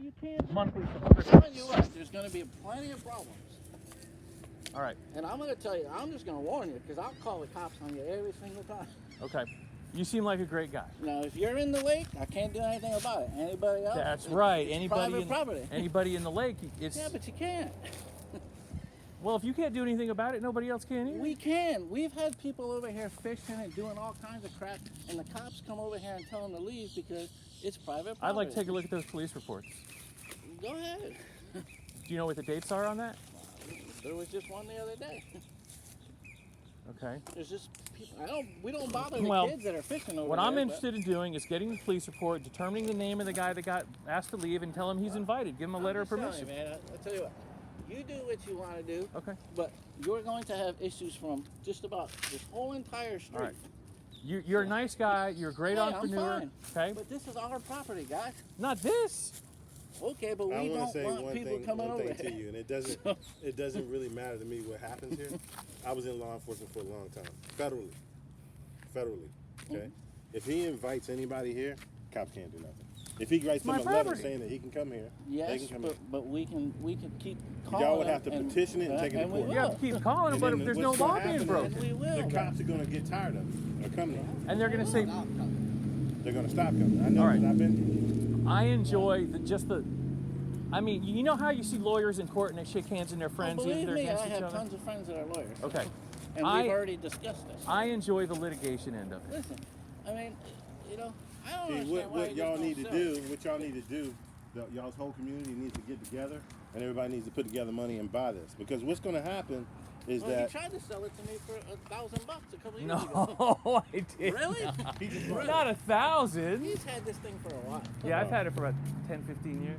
you can't. Monthly I'm support. telling you what, there's going to be plenty of problems. All right. And I'm going to tell you, I'm just going to warn you, because I'll call the cops on you every single time. Okay. You seem like a great guy. Now, if you're in the lake, I can't do anything about it. Anybody else? That's right. It's Anybody private in, property. anybody in the lake, it's... Yeah, but you can't. Well, if you can't do anything about it, nobody else can either. We can. We've had people over here fishing and doing all kinds of crap, and the cops come over here and tell them to leave because it's private property. I'd like to take a look at those police reports. Go ahead. Do you know what the dates are on that? There was just one the other day. Okay. There's just people. We don't bother the Well, kids that are fishing over what there. I'm interested in doing is getting the police report, determining the name of the guy that got asked to leave, and tell him he's invited. Give him a letter of permission. You, man, I'll tell you what. You do what you want to do. Okay. But you're going to have issues from just about this whole entire street. All right. You're a nice guy. You're a great entrepreneur. I'm Okay. fine. But this is our property, guys. Not this. Okay, but we don't want people coming over here. to you, and it doesn't really matter to me what happens here. I was in law enforcement for a long time, federally. Okay. If he invites anybody here, cops can't do nothing. If he writes them a letter saying that he can come here, yes, they can come here. But we can keep calling. Y'all would have to petition it and take it to court. You have to keep calling him, but if there's no law being broken, we will. The cops are going to get tired of it. They're coming. and they're going to say, They're going to stop coming. I know. All right. 'Cause I've been. I enjoy I mean, you know how you see lawyers in court and they shake hands and they're friends, even if Believe they're me, against I each have other? tons of friends that are lawyers. Okay. And we've already discussed this. I enjoy the litigation end of it. Listen, I mean, you know, I don't See, understand why what you y'all just need to don't sell. do, y'all's whole community needs to get together, and everybody needs to put together money and buy this. Because what's going to happen is Well, that he tried to sell it to me for $1,000 a couple years No, ago. I did. Really? Not 1,000. He's had this thing for a while. Yeah, I've had it for about 10, 15 years.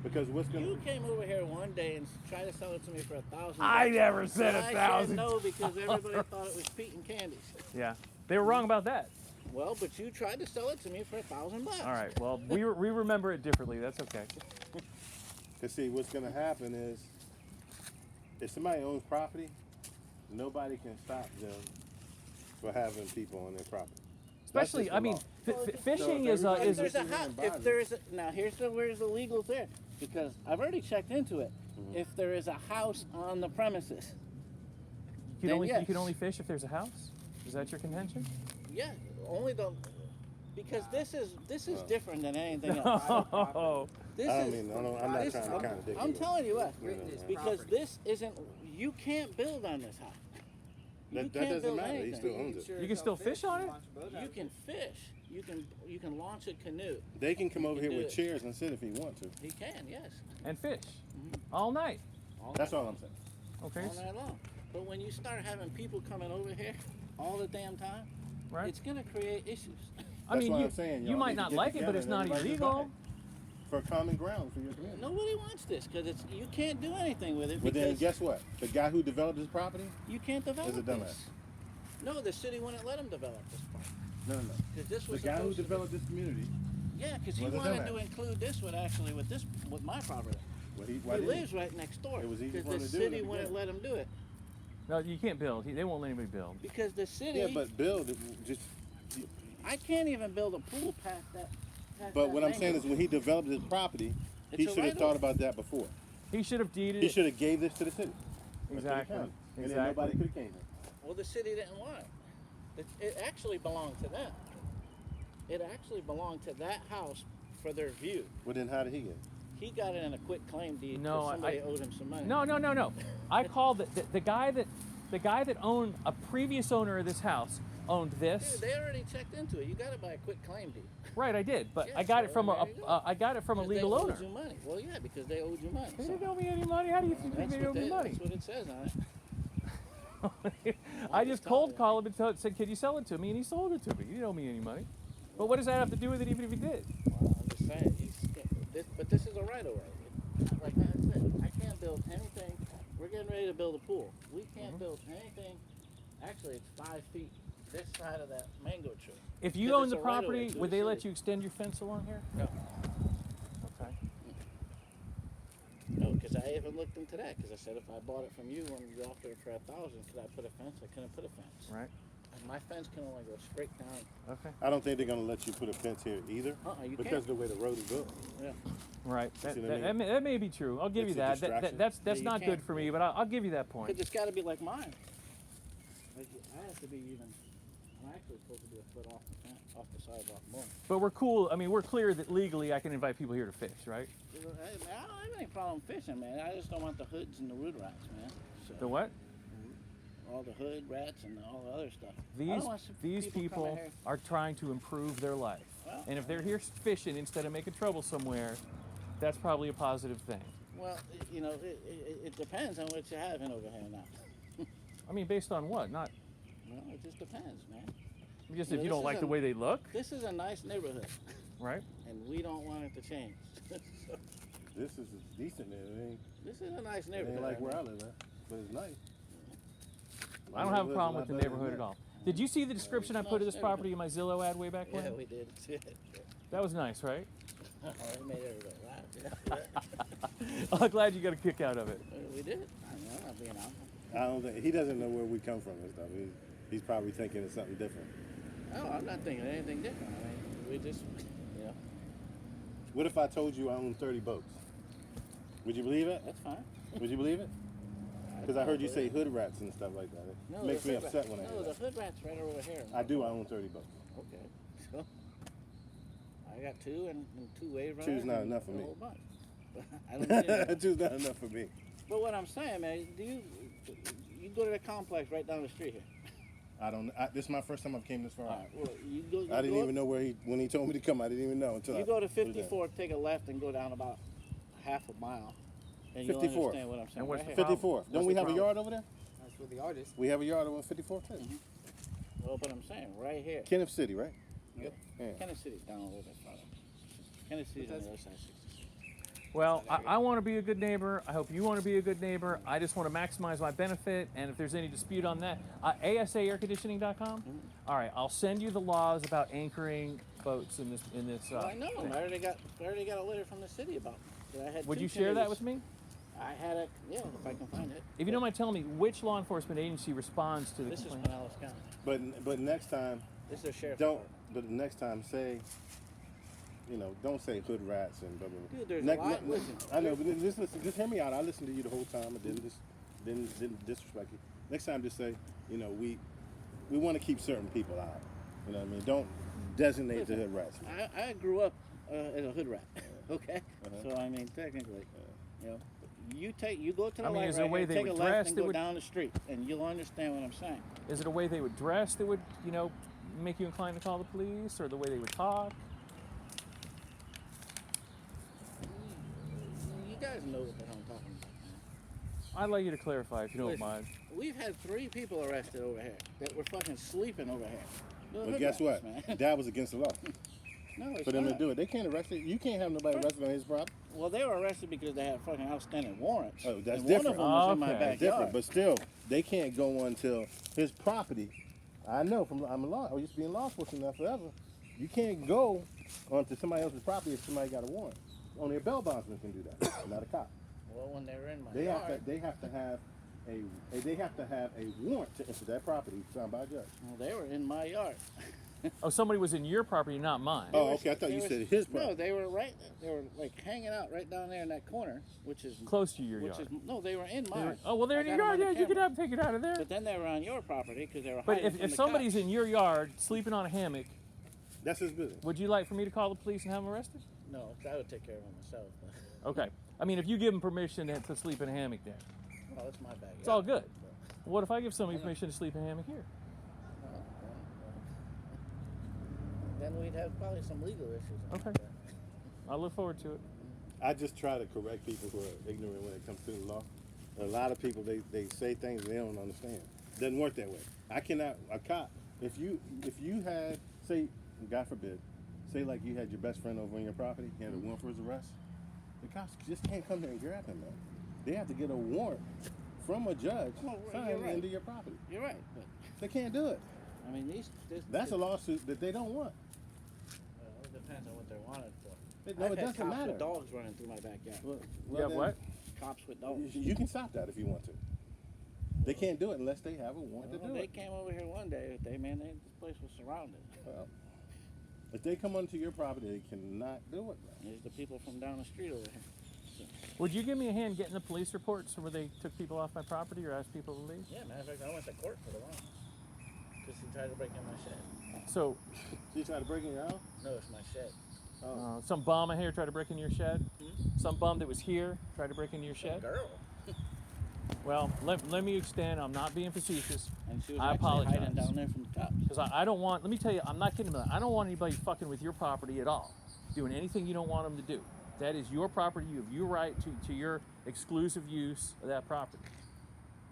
because what's going You to came over here one day and tried to sell it to me for $1,000. I never said I said 1,000. no because everybody thought it was Pete and Candy's. Yeah, they were wrong about that. Well, but you tried to sell it to me for $1,000. All right, well, we remember it differently. That's okay. Because see, what's going to happen is, if somebody owns property, nobody can stop them for having people on their property. Especially, I mean, fishing is If there's a Everybody- house, if there's a, now where's the legals there? Because I've already checked into it. If there is a house on the premises, you then yes. can only fish if there's a house. Is that your contention? yeah, only the because this is different than anything else. Oh, This I is, mean, I'm not trying to contradict I'm you. telling you what, No, no, no. because this isn't. You can't build on this house. You That can't doesn't build matter. He anything. still owns it. you can still fish on it. You can fish. You can launch a canoe. They can come over here do with it. chairs and sit if he want to. He can, yes. And fish all night. That's all I'm saying. Okay, All night long. But when you start having people coming over here all the damn time, right. it's gonna create issues. I That's mean, what you, I'm saying, you y'all might need to not get like it, but together it's and not everybody illegal. For common ground for your community. Nobody wants this because it's you can't do anything with it. But then because guess what? The guy who developed this property you can't develop is a dumbass. this. No, the city wouldn't let him develop this part. No. Because this The was guy who supposed to be- developed this community. Yeah, because he was a wanted dumbass. to include this one actually with my property. Why He didn't lives right next door. It was easy because for him the to do it in city the wouldn't let him do it. No, you can't build. They won't let anybody build. Because the city, Yeah, but build it just. I can't even build a pool past that. But what I'm saying is, when he developed his property, It's he a should have right-of-way. thought about that before. He should have deeded He it. should have gave this to the city. Exactly. And then Exactly. nobody could have came here. Well, the city didn't want it. It actually belonged to them. It actually belonged to that house for their view. Well, then how did he get it? He got it in a quick claim deed No, because somebody I- owed him some money. No. I called the guy that owned a previous owner of this house owned this. Dude, they already checked into it. You got it by a quick claim deed. Right, I did, but Yeah, I got so it from there you go. I got it from a 'Cause legal they owner. owed you money. Well, yeah, because they owed you money. They so didn't owe me any money. How do you think that's they owe me money? That's what it says on it. I just cold called him and said, "Could you sell it to me?" And he sold it to me. He didn't owe me any money. But what does that have to do with it, even if he did? Well, I'm just saying. But this is a right of way. Like I said, I can't build anything. We're getting ready to build a pool. We can't build anything. Actually, it's 5 feet this side of that mango tree. If you Because own it's the a right of way property, to would the they let city. you extend your fence along here? No. Okay. No, because I even looked into that. Because I said if I bought it from you when you offered it for $1,000, could I put a fence? I couldn't put a fence. Right. And my fence can only go straight down. Okay. I don't think they're going to let you put a fence here either. You because can't. of the way the road is built. Yeah. Right. You see what I mean? That may be true. I'll give It's you a that. distraction. That's Yeah, you not good can't- for me, but I'll give you that point. Because it's got to be like mine. Like, I have to be even. I'm actually supposed to be a foot off the sidewalk more. But we're cool. I mean, we're clear that legally I can invite people here to fish, right? I don't have any problem fishing, man. I just don't want the hoods and the wood rats, man. So, The what? all the hood rats and all the other stuff. I don't want These coming people here. are trying to improve their life. Well, And if they're here fishing instead of making trouble somewhere, that's probably a positive thing. Well, you know, it depends on what you're having over here now. I mean, based on what? Not Well, it just depends, man. just You if know, you this don't is like the a- way they look, This is a nice neighborhood, right? and we don't want it to change. This is decent. It This is a nice ain't neighborhood. like where I man. live at, but it's nice. I don't have a problem with the neighborhood at all. Did you see the description I put of this nice property in my Zillow ad way back when? Yeah, we did. That was nice, right? Oh, it made everybody laugh. Yeah. I'm glad you got a kick out of it. We did. I mean, I'm not being honest. I don't think he doesn't know where we come from and stuff. He's probably thinking it's something different. No, I'm not thinking anything different. I mean, we just, you know, What if I told you I own 30 boats? Would you believe it? that's fine. Would you believe it? Because I heard you say hood rats and stuff like that. It No, makes the me hood upset rat- when I hear No, the that. hood rat's right over here. I do. I own 30 boats. Okay. So, I got two and two wave runners. Two's not and enough for a me. whole bunch. I don't need it. Two's not enough for me. But what I'm saying, man, you go to the complex right down the street here. I don't. This is my first time I came this far. All right. Well, you go. You I didn't go even know where when he told me to come. I didn't even know until You I go to put it down. 54, take a left, and go down about half a mile. And you'll 54th. understand what I'm saying. And what's Right the here. 54th. Don't What's we the have a problem? yard over there? That's where the art is. We have a yard over 54th too. Well, but I'm saying right here. Kenneth City, right? Yep. Yeah. Kenneth City's down a little bit farther. Kenneth City's on the other side of 66. Well, I want to be a good neighbor. I hope you want to be a good neighbor. I just want to maximize my benefit. And if there's any dispute on that, ASAairconditioning.com. All right, I'll send you the laws about anchoring boats in this. Well, I know thing. them. I already got a letter from the city about them. I had Would two you share that committees. with me? I had a, yeah, if I can find it. If you don't mind telling me which law enforcement agency responds to the This is complaint. Pinellas County. But next time, This is a sheriff's don't. department. But next time, say. Don't say hood rats and blah blah blah. Dude, there's a lot. Listen. I know, but just listen. Just hear me out. I listened to you the whole time. I didn't disrespect you. Next time, just say, we want to keep certain people out. You know what I mean? Don't designate the hood rats. I grew up as a hood rat. Okay. Uh-huh. So I mean, technically, you know, you go to the I mean, light is there a right way here, they take would a dress left and that go would- down the street, and you'll understand what I'm saying. Is it a way they would dress that would, make you inclined to call the police, or the way they would talk? You guys know what the hell I'm talking about. Man. I'd like you to clarify if you don't Listen, mind. We've had 3 people arrested over here that were fucking sleeping over here. They're But hood guess rats, what? man. That was against the law No, it's for them to not. do it. They can't arrest it. You can't have nobody arrested on his property. Well, they were arrested because they had fucking outstanding warrants. Oh, that's and different. One of them was in my Okay. backyard. It's different, but still, they can't go until his property. I know I used to be in law enforcement now forever. You can't go onto somebody else's property if somebody got a warrant. Only a bail bondsman can do that, not a cop. Well, when they were in my They yard, have to have a warrant to enter that property signed by a judge. well, they were in my yard. Oh, somebody was in your property, not mine. Oh, okay. I thought They you was- said his No, property. they were like hanging out right down there in that corner, which is Close to your which yard. is no, they were in They mine. were- oh, well, they're I in your got 'em yard. on Yeah, the you could camera. take it out of there. But then they were on your property because they were But hiding if from the somebody's cops. in your yard sleeping on a hammock, That's his business. would you like for me to call the police and have them arrested? No, I would take care of them myself. But, Okay. I mean, if you give them permission to sleep in a hammock there, well, that's my backyard. it's all good. What if I give somebody permission to sleep in a hammock here? Then we'd have probably some legal issues. Okay. I look forward to it. I just try to correct people who are ignorant when it comes to the law. A lot of people they say things they don't understand. Doesn't work that way. I cannot a cop if you had say God forbid say like you had your best friend over on your property, he had a warrant for his arrest. The cops just can't come there and grab him, man. They have to get a warrant from a judge Well, signed you're right. into your property. You're right, but They can't do it. I mean That's a lawsuit that they don't want. Well, it depends on what they're wanted for. No, I've it had doesn't cops matter. with dogs running through my backyard. Yeah, then what? Cops with dogs. You can stop that if you want to. They can't do it unless they have a warrant to Well, do they it. came over here one day. This place was surrounded. Well, If they come onto your property, they cannot do it. Man. There's the people from down the street over here. Would you give me a hand getting the police reports where they took people off my property or asked people to leave? Yeah, matter of fact, I went to court for the one. Because he tried to break in my shed. So, She tried to break in your house? No, it's my shed. some bum in here tried to break into your shed? Hmm? Some bum that was here tried to break into your shed? Girl. Well, let me extend. I'm not being facetious. And she was I actually apologize. hiding down there from the cops. Because I don't want, let me tell you, I'm not kidding about that. I don't want anybody fucking with your property at all, doing anything you don't want them to do. That is your property. You have your right to your exclusive use of that property.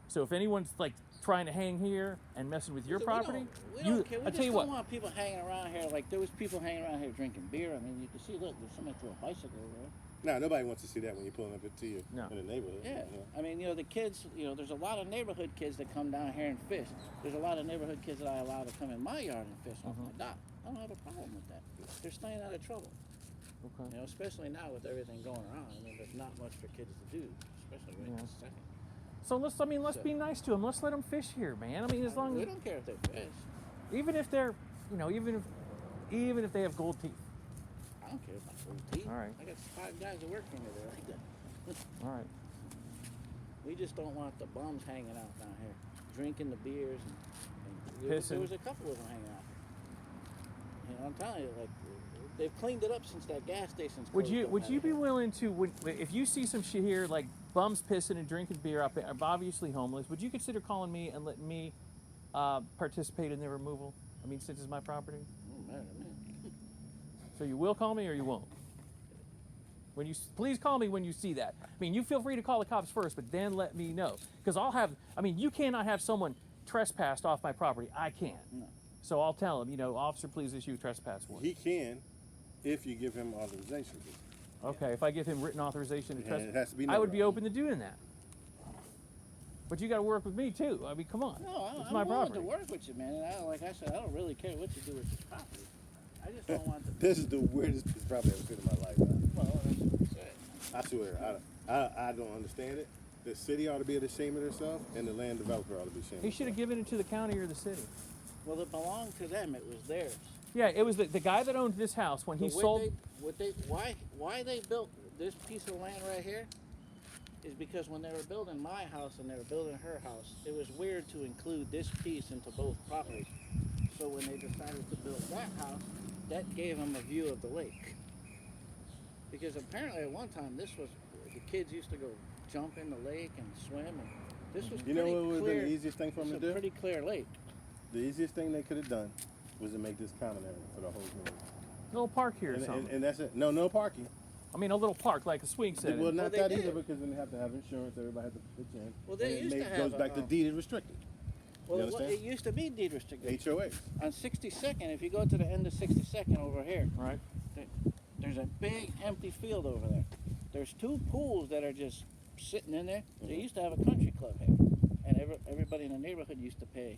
So if anyone's like trying to hang here and messing with your property, We don't care. We I just tell you don't what, want people hanging around here. Like, there was people hanging around here drinking beer. I mean, you can see, look, there's somebody threw a bicycle over there. No, nobody wants to see that when you're pulling up to you No. in the neighborhood. Yeah. You know? I mean, the kids, there's a lot of neighborhood kids that come down here and fish. There's a lot of neighborhood kids that I allow to come in my yard and fish off my dock. I don't have a problem with that. They're staying out of trouble. okay. Especially now with everything going around. I mean, there's not much for kids to do, especially right this second. So let's be nice to them. Let's let them fish here, man. I mean, as long We as, don't care if they fish. even if they're, even if they have gold teeth. I don't care about gold teeth. All right. I got 5 guys that work for me that like that. All right. We just don't want the bums hanging out down here, drinking the beers and there Pissing. was a couple of them hanging out. I'm telling you, like, they've cleaned it up since that gas station's Would closed you up would out you of be here. willing to if you see some shit here like bums pissing and drinking beer up there, obviously homeless? Would you consider calling me and letting me participate in their removal? I mean, since it's my property. Oh, man. So you will call me or you won't? When you please call me when you see that. I mean, you feel free to call the cops first, but then let me know because you cannot have someone trespassed off my property. I can't. No. So I'll tell him, officer, please issue a trespass warrant. He can, if you give him authorization. Okay, if I give him written authorization to And trespass, it has to be I would be notarized. open to doing that. But you got to work with me too. I mean, come on. No, It's I'm my willing property. to work with you, man. And like I said, I don't really care what you do with this property. I just don't want the. This is the weirdest piece of property I've ever seen in my life. Man. Well, that's what I'm saying. I swear, I don't understand it. The city ought to be ashamed of themselves, and the land developer ought to be ashamed. He of should have given it to the county or the city. Well, it belonged to them. It was theirs. Yeah, it was the guy that owned this house when he But sold. why they built this piece of land right here is because when they were building my house and they were building her house, it was weird to include this piece into both properties. So when they decided to build that house, that gave them a view of the lake. Because apparently at one time the kids used to go jump in the lake and swim, and this was You know pretty what would have clear. been the easiest thing for It's them a to do? pretty clear lake. The easiest thing they could have done was to make this common area for the whole community. Little park here or And, something. and that's it. No parking. I mean, a little park like a swing set. Well, not they that did. either, because then they have to have insurance. Everybody has to pitch in. Well, they and used it to have goes back to a, deed restricted. Well, You it understand? used to be deed restricted. HOAs. On 62nd, if you go to the end of 62nd over here, Right. there's a big empty field over there. There's 2 pools that are just sitting in there. They used to have a country club here, and everybody in the neighborhood used to pay.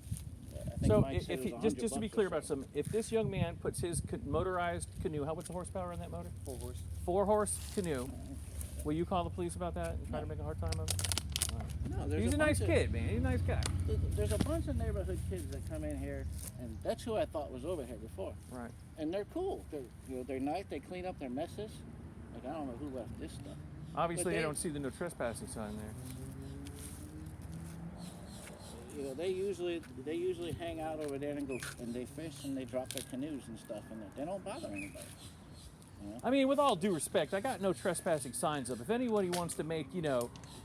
I think So Mike said if it was just to be $100 clear or about something, if this young man puts his motorized canoe, what's the horsepower on that motor? 4 horse. 4-horse canoe. Will you call the police about that and try to make a hard time of it? No, there's He's a nice bunch kid, man. He's a nice guy. There's a bunch of neighborhood kids that come in here, and that's who I thought was over here before. Right. And they're cool. They're nice. They clean up their messes. Like, I don't know who left this stuff. Obviously, But they they- don't see the no trespassing sign there. They usually hang out over there and they fish and they drop their canoes and stuff in there. They don't bother anybody. I mean, with all due respect, I got no trespassing signs up. If anybody wants to make,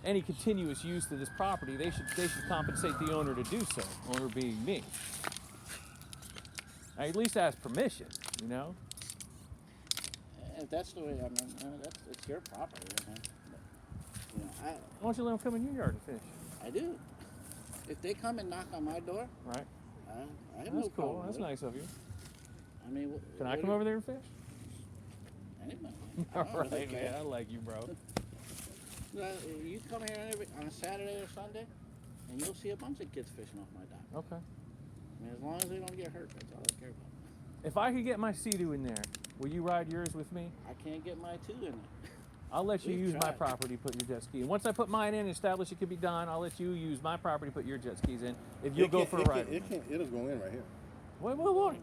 any continuous use of this property, they should compensate the owner to do so. Owner being me. I at least ask permission, If that's the way, it's your property. Why don't you let them come in your yard and fish? I do. If they come and knock on my door, Right. I have That's no cool. problem. That's with it. nice of you. I mean, Can I come over there and fish? Anybody. All right, man. I like you, bro. You come here on a Saturday or Sunday, and you'll see a bunch of kids fishing off my dock. Okay. I mean, as long as they don't get hurt, that's all I care about. If I could get my Sea-Doo in there, will you ride yours with me? I can't get my 2 in there. I'll let you We've use my tried. property, put your jet ski in. Once I put mine in and establish it can be done, I'll let you use my property, put your jet skis in. If you'll go for a ride with me. It'll go in right here. Wait.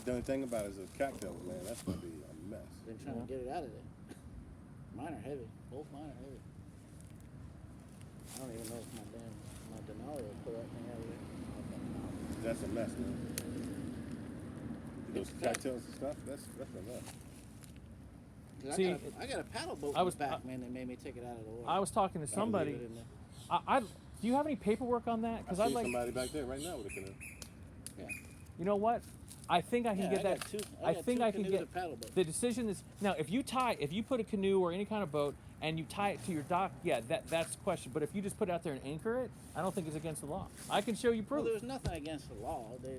The only thing about it is the cattails, man. That's gonna be a mess. Been trying to get it out of there. Mine are heavy. Both mine are heavy. I don't even know if my Denali will pull that thing out of there. That's a mess, man. Those cattails and stuff. That's a mess. See, I got a paddle boat I in was- the back, man. That made me take it out of the water. I was talking to Leave somebody. it in there. Do you have any paperwork on that? I Because see I'd like. somebody back there right now with a canoe. Yeah. You know what? I think I can Yeah, get I that. got two- I I got think two I can canoes get and paddle boat. the decision is now. If you put a canoe or any kind of boat and you tie it to your dock, yeah, that's the question. But if you just put it out there and anchor it, I don't think it's against the law. I can show you Well, proof. there's nothing against the law. They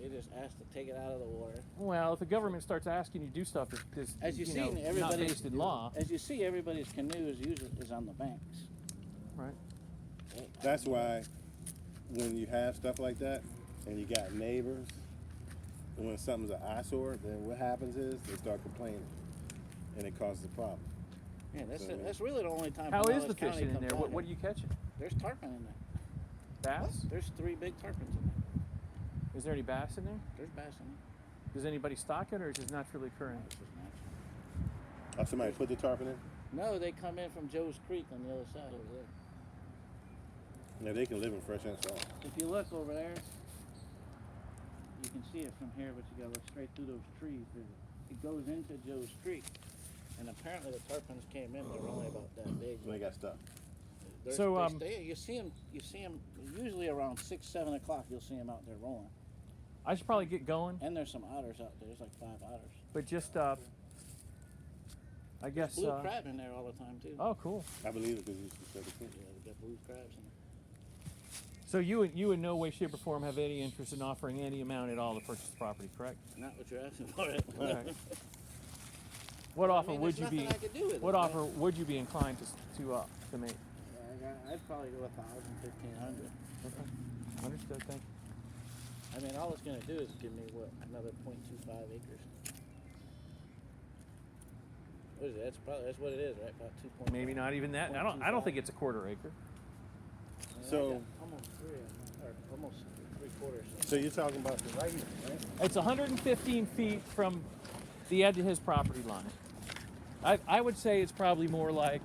just asked to take it out of the water. Well, if the government starts asking you to do stuff that's As you see, not everybody's based in law, As you see, everybody's canoe is on the banks. right? That's why when you have stuff like that and you got neighbors, and when something's an eyesore, then what happens is they start complaining, and it causes a problem. Yeah, So, that's really the only time. How is Pinellas the County fishing in comes there? out What are here. you catching? There's tarpon in there. Bass? There's 3 big tarpons in there. Is there any bass in there? There's bass in there. Does anybody stock it, or is it naturally occurring? It's just natural. Oh, somebody put the tarpon in? No, they come in from Joe's Creek on the other side over there. Yeah, they can live in fresh and salt. If you look over there, you can see it from here, but you gotta look straight through those trees. It goes into Joe's Creek, and apparently the tarpons came in. They're only about that big. So they got stuck. So, they stay. You see them usually around 6, 7 o'clock. You'll see them out there rolling. I should probably get going, And there's some otters out there. There's like 5 otters. but just I guess. Blue crab in there all the time too. Oh, cool. I believe it because you said it too. Yeah, we got blue crabs in there. So you in no way, shape, or form have any interest in offering any amount at all to purchase the property, correct? Not what you're asking for. It. Okay. What offer would you there's be? nothing I could do with What it, offer man. would you be inclined to make? I'd probably go 1,000, 1,500. Okay. Understood. Thank you. I mean, all it's going to do is give me another 0.25 acres. What is it? That's what it is, right? About 2. Maybe not even that. I don't think it's a quarter acre. So- almost 3, or almost 3/4. So you're talking about the right here, right? It's 115 feet from the edge of his property line. I would say it's probably more like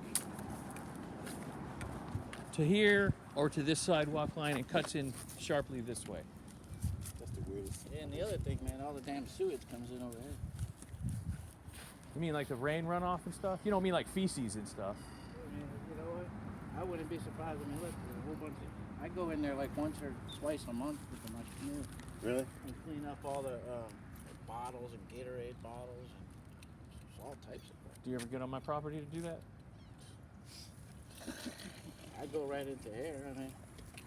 to here or to this sidewalk line and cuts in sharply this way. That's the weirdest. Yeah, and the other thing, man, all the damn sewage comes in over here. You mean like the rain runoff and stuff? You don't mean like feces and stuff? I mean, you know what? I wouldn't be surprised. I mean, look, there's a whole bunch of. I go in there like once or twice a month with my canoe Really? and clean up all the bottles and Gatorade bottles and all types of stuff. Do you ever get on my property to do that? I go right into here. I mean,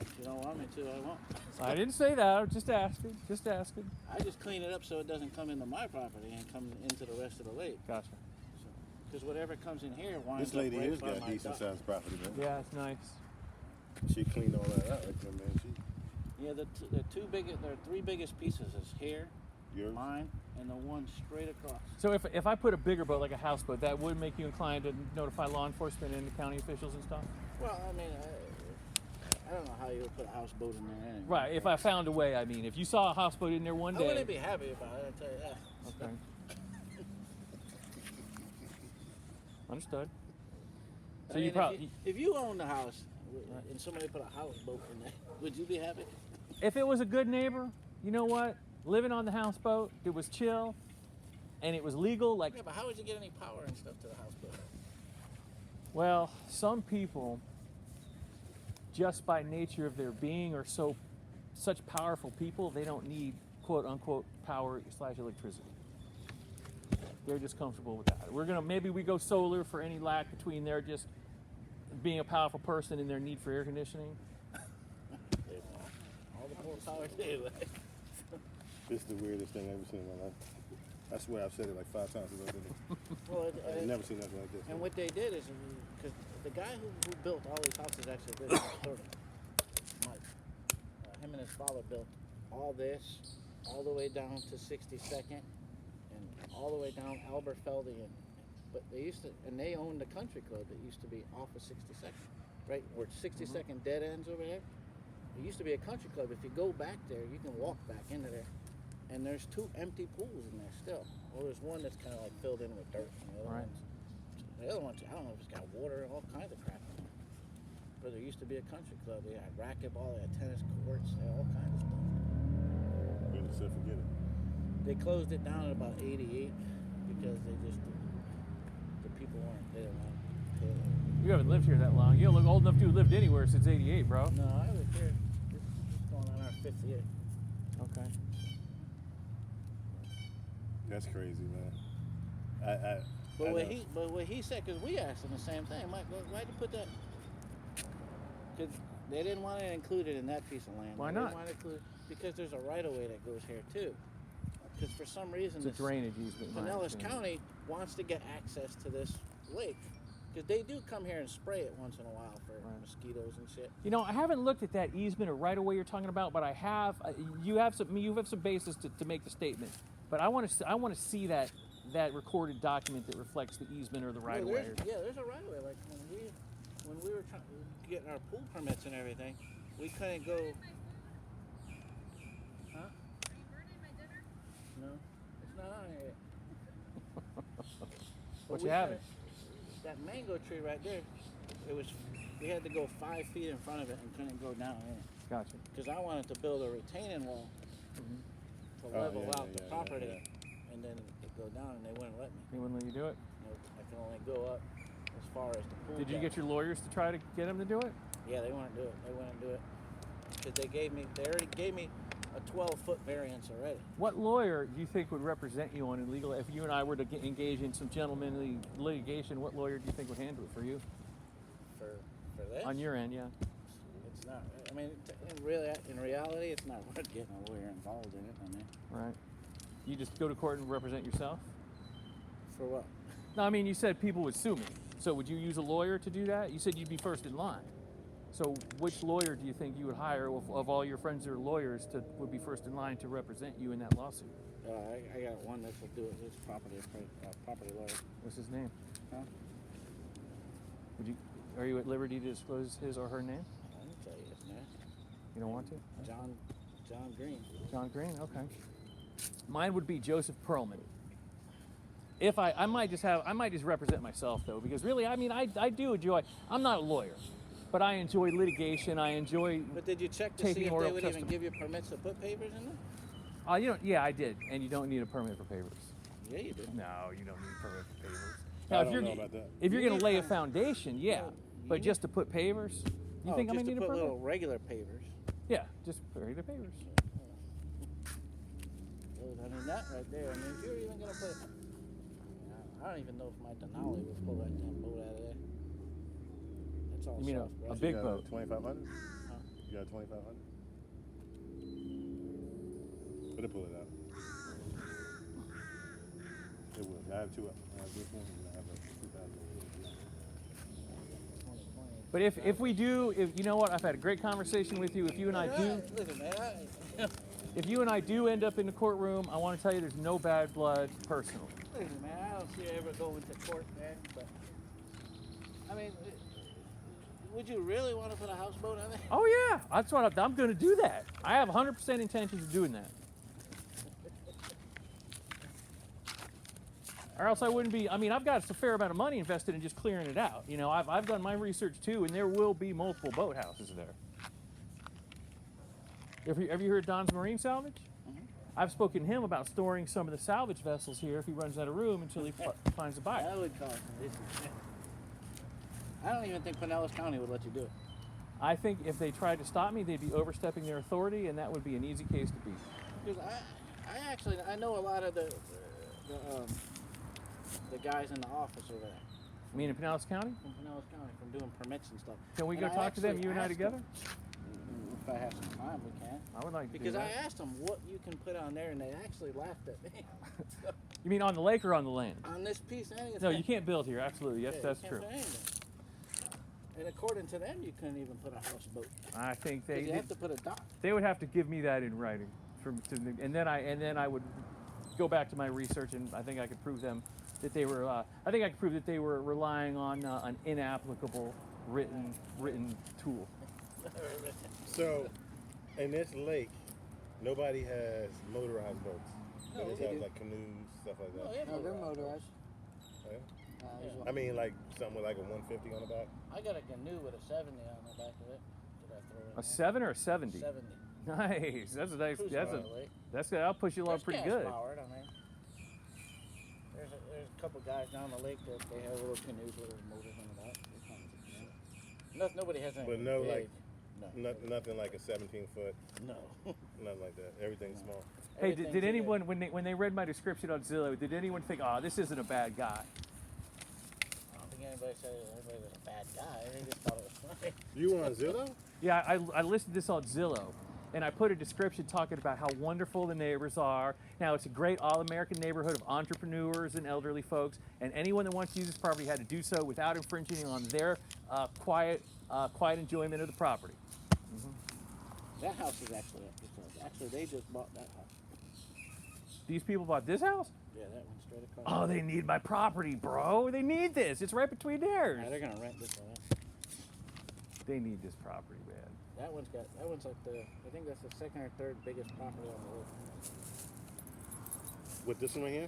if you don't want me to, I won't. I didn't say that. I was just asking. Just asking. I just clean it up so it doesn't come into my property and come into the rest of the lake. Gotcha. Because whatever comes in here winds This lady up right here's by got my a decent dock. sized property, man. Yeah, it's nice. She cleaned all that out right there, man. Yeah, the 3 biggest pieces is here, Yours? mine, and the one straight across. So if I put a bigger boat, like a houseboat, that would make you inclined to notify law enforcement and the county officials and stuff? Well, I mean, I don't know how you would put a houseboat in there anyway. Right, if I found a way, I mean. If you saw a houseboat in there one I day. wouldn't be happy about it, I'll tell you that. Okay. Understood. So I you mean, probably, if you owned the house and somebody put a houseboat in there, would you be happy? if it was a good neighbor, you know what? Living on the houseboat, it was chill, and it was legal. Like, Yeah, but how would you get any power and stuff to the houseboat? well, some people, just by nature of their being, are such powerful people, they don't need quote unquote power / electricity. They're just comfortable with that. Maybe we go solar for any lack between their just being a powerful person and their need for air conditioning. All the more power to you. This is the weirdest thing I've ever seen in my life. I swear I've said it like 5 times already. Well, I've never seen nothing like this. and what they did is, because the guy who built all these houses actually lives next door to me. Mike. Him and his father built all this, all the way down to 62nd, and all the way down Alberfeldy. But they owned the country club that used to be off of 62nd, right? Where 62nd dead ends over there. It used to be a country club. If you go back there, you can walk back into there. and there's 2 empty pools in there still. Well, there's one that's kind of like filled in with dirt, and the other ones, I don't know if it's got water and all kinds of crap in it. But there used to be a country club. They had racquetball, they had tennis courts, they had all kinds of stuff. We just said forget it. They closed it down in about '88 because the people they didn't want to pay. You haven't lived here that long. You don't look old enough to have lived anywhere since '88, bro. No, I lived here. This is going on our 5th year. Okay. That's crazy, man. But what he said, because we asked him the same thing, Mike, why'd you put that? Because they didn't want to include it in that piece of land. Why They not? didn't want to include, because there's a right-of-way that goes here too. Because for some reason, It's a drainage easement. my Pinellas understanding. County wants to get access to this lake. Because they do come here and spray it once in a while for mosquitoes and shit. You know, I haven't looked at that easement or right away you're talking about, but I have. You have some basis to make the statement. But I want to see that recorded document that reflects the easement or the right of way. Yeah, there's a right of way. Like when we were getting our pool permits and everything, we couldn't go. Huh? Are you burning my dinner? No, it's not on here yet. What you having? That mango tree right there, we had to go 5 feet in front of it and couldn't go down in it. Gotcha. Because I wanted to build a retaining wall to level out the property, and then it go down, and they wouldn't let me. They wouldn't let you do it? Nope, I can only go up as far as the pool. Did you deck. get your lawyers to try to get them to do it? Yeah, they wouldn't do it. They wouldn't do it. Because they already gave me a 12-foot variance already. What lawyer do you think would represent you on illegal? If you and I were to engage in some gentlemanly litigation, what lawyer do you think would handle it for you? For this? On your end, yeah. It's not. I mean, in reality, it's not worth getting a lawyer involved in it. I mean, Right. You just go to court and represent yourself? for what? No, I mean, you said people would sue me. So would you use a lawyer to do that? You said you'd be first in line. So which lawyer do you think you would hire of all your friends that are lawyers would be first in line to represent you in that lawsuit? I got one that will do it. It's property lawyer. What's his name? Huh? Are you at liberty to disclose his or her name? I can tell you his name. You don't want to? John Green. John Green, okay. Mine would be Joseph Perlman. If I might just represent myself though, because really, I mean, I do enjoy. I'm not a lawyer, but I enjoy litigation. I enjoy. But did you check to taking see if oral they would even testimony. give you permits to put papers in there? Yeah, I did, and you don't need a permit for papers. Yeah, you do. No, you don't need a permit for papers. I Now, don't know about that. if you're You going to need lay a to- foundation, yeah, No, but you just to put pavers, you think I'm just going to need to a put permit? little regular papers. Yeah, just regular pavers. Well, I mean, that right there. I mean, if you're even gonna put, I don't even know if my Denali would pull that damn boat out of there. That's all You mean soft, a right? big boat? 2,500? Huh? You got 2,500? It'll pull it out. It would. I have two. I have this one and I have a 2,000. 20. But if we do, you know what, I've had a great conversation with you. If you and I do, Listen, man. if you and I do end up in the courtroom, I want to tell you there's no bad blood personally. Listen, man. I don't see you ever going to court, man. But I mean, would you really want to put a houseboat on there? Oh yeah, that's what I'm going to do that. I have 100% intentions of doing that. Or else I wouldn't be. I mean, I've got a fair amount of money invested in just clearing it out. You know, I've done my research too, and there will be multiple boathouses there. Have you heard Don's Marine Salvage? I've spoken to him about storing some of the salvage vessels here if he runs out of room until he finds a buyer. That would cost me. I don't even think Pinellas County would let you do it. I think if they tried to stop me, they'd be overstepping their authority, and that would be an easy case to beat. Because I know a lot of the guys in the office over there. I mean, in Pinellas County? From Pinellas County, from doing permits and stuff. Can we And go I talk to them, actually you and I asked together? them, if I have some time, we can. I would like to Because do I that. asked them what you can put on there, and they actually laughed at me. You mean on the lake or on the land? On this piece, anything. No, you can't build here. Absolutely, yes, Yeah, that's you true. can't put anything. And according to them, you couldn't even put a houseboat. I think 'Cause you have to put a dock. they would have to give me that in writing, and then I would go back to my research, and I think I could prove them that they were. I think I could prove that they were relying on an inapplicable written tool. So, in this lake, Nobody has motorized boats. No, They just they have do. like canoes, stuff like No, that. they have No, they're motorized. motorized. Yeah. There's I mean, like something with like a 150 on the back. I got a canoe with a 70 on the back of it. Did I throw it in A there? 7 or a 70? 70. Nice. That's a nice. Cruise That's a. by the lake. That's good. I'll push you along There's pretty gas good. powered, I mean. There's a couple guys down the lake that they have little canoes with their motors on the back. They're kind of, no, nobody has any. But no, big. like, no, nothing like a 17 foot. no. Nothing like that. Everything's small. Hey, Everything's did in anyone when they read my description on Zillow, did anyone think, oh, this isn't a bad guy? I don't think anybody said anybody was a bad guy. They just thought it was funny. You were on Zillow? Yeah, I listed this on Zillow, and I put a description talking about how wonderful the neighbors are. Now, it's a great all-American neighborhood of entrepreneurs and elderly folks, and anyone that wants to use this property had to do so without infringing on their quiet enjoyment of the property. That house is actually up for sale. Actually, they just bought that house. These people bought this house? Yeah, that one straight across. Oh, they need my property, bro. They need this. It's right between theirs. Nah, they're gonna rent this one. They need this property, man. That one's like I think that's the second or third biggest property on the lake. With this one right here?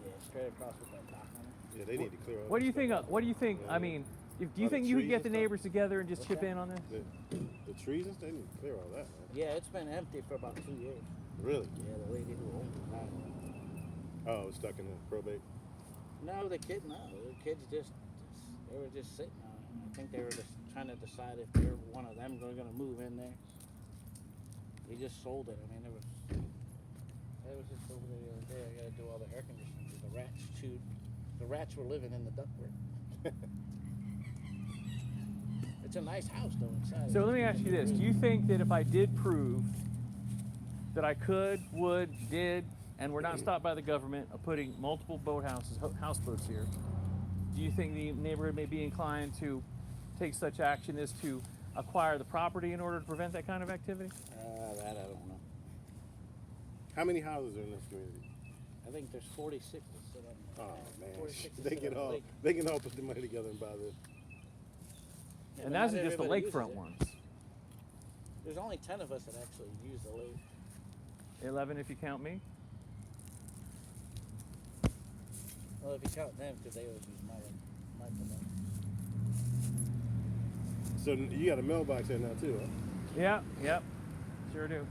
Yeah, straight across with that dock on it. Yeah, they need to clear up. What do you this think? stuff. What do you think? Yeah. I mean, do you All the think you could trees get and the stuff? neighbors together and just What's chip that? in on this? The trees and stuff, they need to clear all that, man. Yeah, it's been empty for about 2 years. Really? Yeah, the lady who owns the house. Oh, it's stuck in the probate. No, the kids they were just sitting on it. I think they were just trying to decide if they're one of them were gonna move in there. They just sold it. I mean, it was just over there the other day. I gotta do all the air conditioning. 'Cause the rats chewed. The rats were living in the ductwork. It's a nice house though inside. So let me ask you this: do you think that if I did prove that I could, would, did, and were not stopped by the government of putting multiple houseboats here, do you think the neighborhood may be inclined to take such action as to acquire the property in order to prevent that kind of activity? That I don't know. How many houses are in this community? I think there's 46 that sit on. Oh man, 46 that they sit can on the all lake. put the money together and buy this. Yeah, And but that's not just the everybody uses lakefront it. ones. There's only 10 of us that actually use the lake. 11 if you count me. Well, if you count them, because they always use my domain. So you got a mailbox there now too, huh? Yeah, yep, sure do.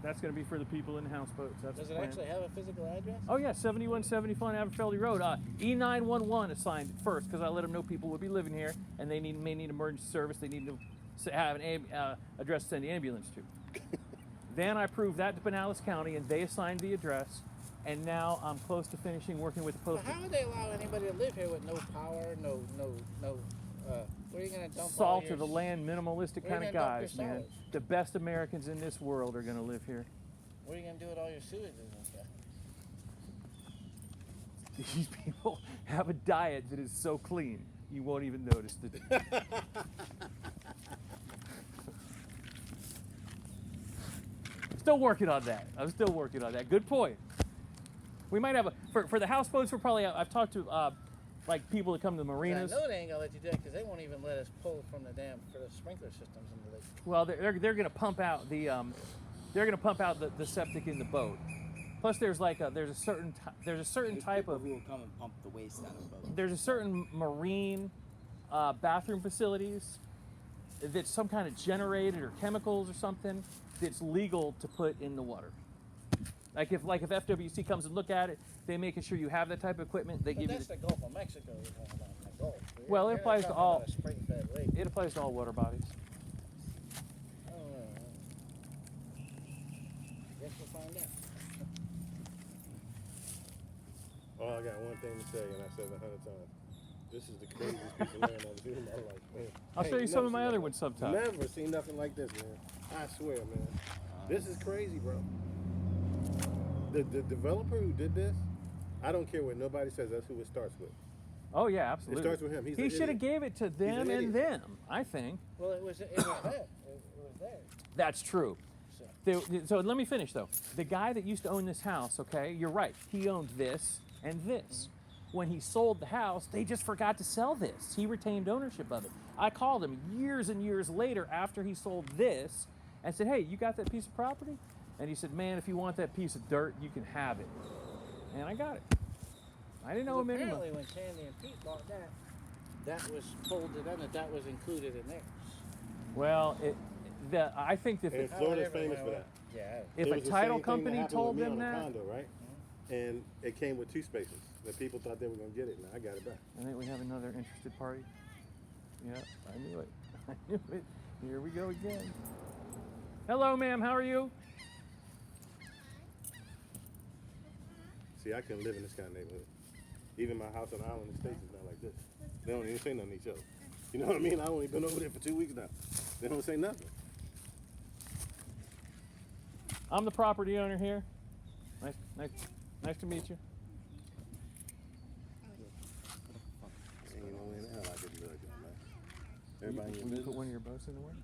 That's going to be for the people in the houseboats. That's Does the it plan. actually have a physical address? Oh yeah, 7171 Aberfeldy Road. E911 assigned first because I let them know people would be living here and they may need emergency service. They need to have an address to send the ambulance to. Then I proved that to Pinellas County and they assigned the address. And now I'm close to finishing working with the But postal. how would they allow anybody to live here with no power, no, where are you going to dump all Salt your of the land, minimalistic Where kind you of gonna dump guys, your man. solids? The best Americans in this world are going to live here. What are you going to do with all your sewage and stuff? These people have a diet that is so clean, you won't even notice the. Still working on that. I'm still working on that. Good point. We might have for the houseboats. We're probably. I've talked to like people that come to the marinas. I know they ain't going to let you do it because they won't even let us pull from the dam for the sprinkler systems in the lake. Well, they're going to pump out the the septic in the boat. Plus, there's a certain type people of who will come and pump the waste out of the boat. there's a certain marine bathroom facilities that's some kind of generated or chemicals or something that's legal to put in the water. Like if FWC comes and look at it, they making sure you have that type of equipment. They But give you. that's the Gulf of Mexico we're talking about, the Gulf. Well, it You're not applies to talking all- about a spring-fed lake. It applies to all water bodies. I don't know. Guess we'll find out. Oh, I got one thing to say, and I said it 100 times. This is the craziest piece of land I've seen in my life, man. I'll I show you ain't some never of my seen other nothing- ones sometime. Never seen nothing like this, man. I swear, man. This is crazy, bro. The developer who did this, I don't care what nobody says. That's who it starts with. Oh yeah, absolutely. starts with him. He's he an should have idiot. gave it to them an and idiot. them. I think Well, it was there. It was there. that's true. So, So let me finish though. The guy that used to own this house, okay, you're right. He owned this and this. When he sold the house, they just forgot to sell this. He retained ownership of it. I called him years and years later after he sold this, and said, hey, you got that piece of property? And he said, man, if you want that piece of dirt, you can have it. And I got it. I didn't know him anyway. Apparently, when Sandy and Pete bought that, that was folded in it. That was included in theirs. Well, I think that And Florida's famous for that. Yeah. if It a was the title same thing that company happened told with me them on a that, condo, right? And it came with 2 spaces. That people thought they were gonna get it. Now I got it back. I think we have another interested party. Yeah, I knew it. I knew it. Here we go again. Hello, ma'am. How are you? See, I couldn't live in this kind of neighborhood. Even my house on Island Estates is not like this. They don't even say nothing to each other. You know what I mean? I've only been over there for 2 weeks now. They don't say nothing. I'm the property owner here. Nice to meet you. Ain't no way in the hell I could do like that, man. Everybody in You your put business. one of your boats in the water?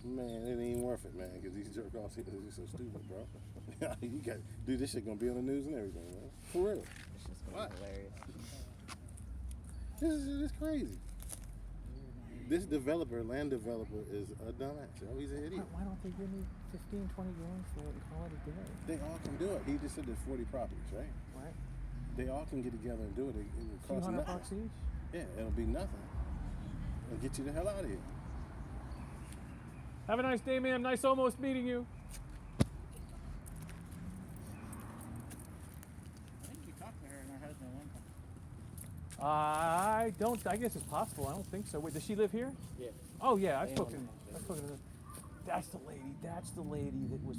Man, it ain't worth it, man, because these jerk offs here are so stupid, bro. You got, dude, this shit gonna be on the news and everything, man. For real. It's just gonna be hilarious. This is crazy. This developer, land developer, is a dumbass. Yo. He's an idiot. Why don't they give me 15, 20 grand for it and call it a day? They all can do it. He just said there's 40 properties, right? Right? They all can get together and do it. It will A few cost $100 nothing. each? Yeah, it'll be nothing. It'll get you the hell out of here. Have a nice day, ma'am. Nice almost meeting you. I think you talked to her and her husband one time. I guess it's possible. I don't think so. Wait, does she live here? Yeah. Oh, yeah. I've They spoken own to her. That's the lady that was,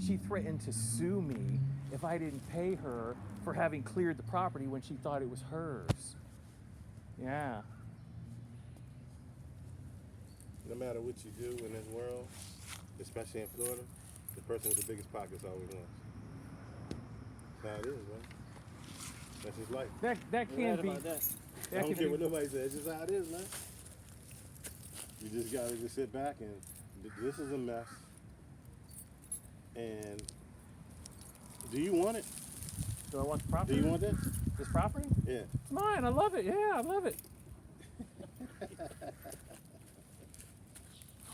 she threatened to sue me if I didn't pay her for having cleared the property when she thought it was hers. Yeah. No matter what you do in this world, especially in Florida, the person with the biggest pockets always wins. That's how it is, man. That's just life. That You're can right be. about that. I That don't can care be. what nobody says. It's just how it is, man. You just gotta just sit back and this is a mess. And do you want it? Do I want the Do property? you want this? This property? Yeah. It's mine. I love it. Yeah, I love it.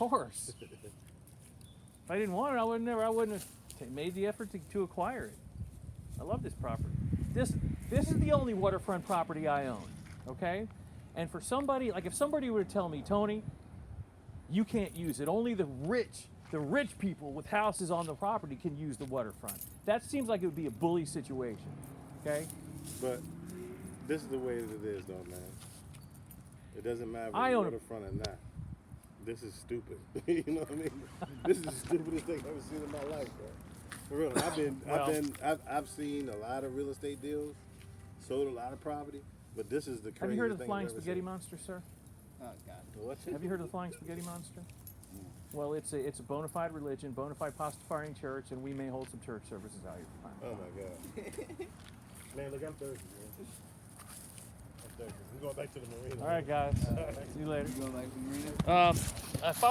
Of course. If I didn't want it, I wouldn't have made the effort to acquire it. I love this property. This is the only waterfront property I own. Okay? And for somebody, like if somebody were to tell me, Tony, you can't use it. Only the rich people with houses on the property can use the waterfront. That seems like it would be a bully situation. Okay? But this is the way that it is, though, man. It doesn't matter if I it's own a- waterfront or not. This is stupid. You know what I mean? This is the stupidest thing I've ever seen in my life, bro. For real. I've seen a lot of real estate deals, sold a lot of property, but this is the craziest thing Have you heard of the I've Flying ever Spaghetti seen. Monster, sir? Oh God. What's Have you heard of the Flying Spaghetti Monster? Well, it's a bona fide religion, bona fide pastafarian church, and we may hold some church services out here from time to Oh time. my God. Man, look, I'm thirsty, man. I'm thirsty. We're going back to the marina. All right, guys. See you later. You going back to the marina? I followed